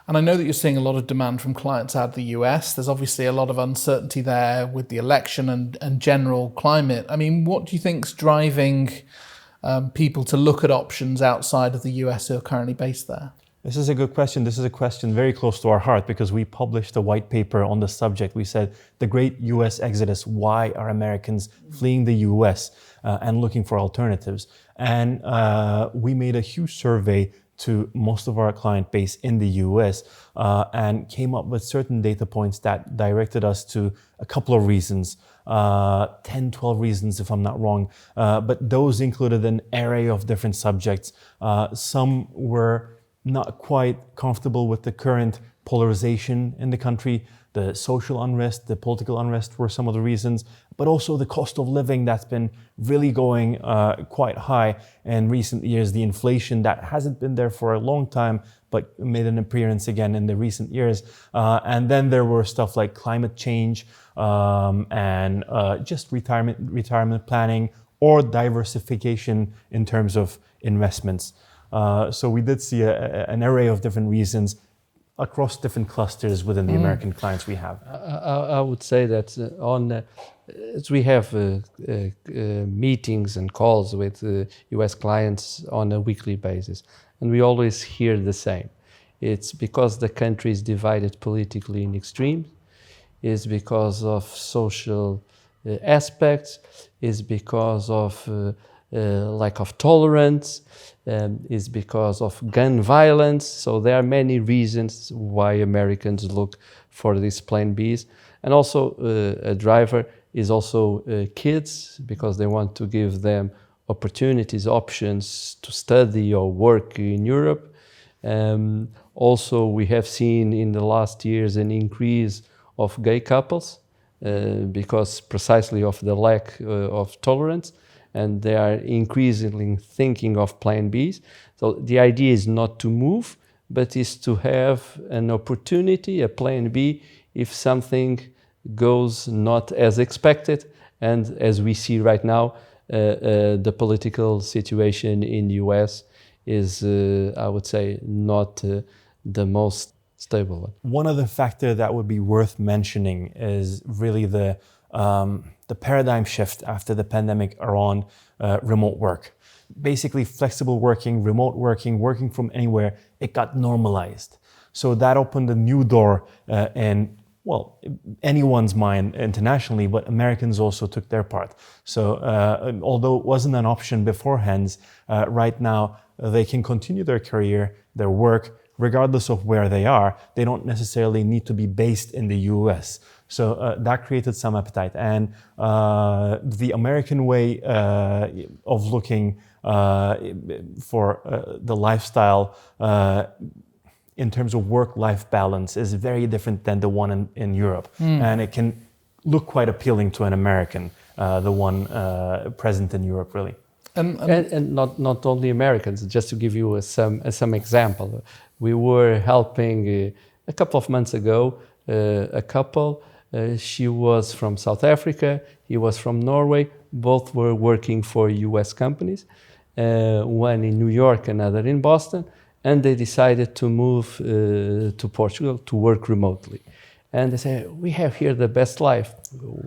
And I know that you're seeing a lot of demand from clients out of the US. There's obviously a lot of uncertainty there with the election and general climate. I mean, what do you think's driving people to look at options outside of the US who are currently based there? This is a good question. This is a question very close to our heart because we published a white paper on the subject. We said the great US exodus, why are Americans fleeing the US and looking for alternatives? And we made a huge survey to most of our client base in the US and came up with certain data points that directed us to a couple of reasons, 10, 12 reasons if I'm not wrong. But those included an array of different subjects. Some were not quite comfortable with the current polarization in the country. The social unrest, the political unrest were some of the reasons, but also the cost of living that's been really going quite high in recent years. The inflation that hasn't been there for a long time, but made an appearance again in the recent years. And then there were stuff like climate change and just retirement planning or diversification in terms of investments. So we did see an array of different reasons across different clusters within the American clients we have. I would say that as we have meetings and calls with US clients on a weekly basis, and we always hear the same. It's because the country is divided politically in extremes, it's because of social aspects, it's because of lack of tolerance, is because of gun violence. So there are many reasons why Americans look for these plan Bs. And also a driver is also kids, because they want to give them opportunities, options to study or work in Europe. Also, we have seen in the last years an increase of gay couples because precisely of the lack of tolerance. And they are increasingly thinking of plan Bs. So the idea is not to move, but is to have an opportunity, a plan B, if something goes not as expected. And as we see right now, the political situation in the US is, I would say, not the most stable one. One other factor that would be worth mentioning is really the paradigm shift after the pandemic around remote work. Basically, flexible working, remote working, working from anywhere, it got normalized. So that opened a new door in, well, anyone's mind internationally, but Americans also took their part. So although it wasn't an option beforehand, right now they can continue their career, their work, regardless of where they are. They don't necessarily need to be based in the US. So that created some appetite. And the American way of looking for the lifestyle in terms of work-life balance is very different than the one in Europe. And it can look quite appealing to an American, the one present in Europe, really. And not only Americans, just to give you some example. We were helping a couple of months ago a couple. She was from South Africa, he was from Norway. Both were working for US companies, one in New York, another in Boston, and they decided to move to Portugal to work remotely. And they say, we have here the best life.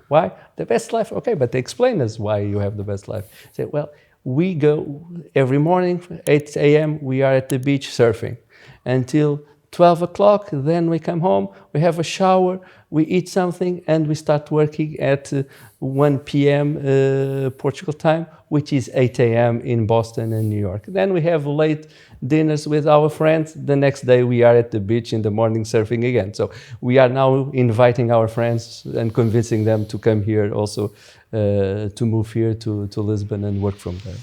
Why? The best life? Okay, but explain us why you have the best life. Say, well, we go every morning, 8 a.m., we are at the beach surfing until 12 o'clock, then we come home, we have a shower, we eat something, and we start working at 1 p.m. Portugal time, which is 8 a.m. in Boston and New York. Then we have late dinners with our friends. The next day we are at the beach in the morning surfing again. So we are now inviting our friends and convincing them to come here also, to move here to Lisbon and work from there.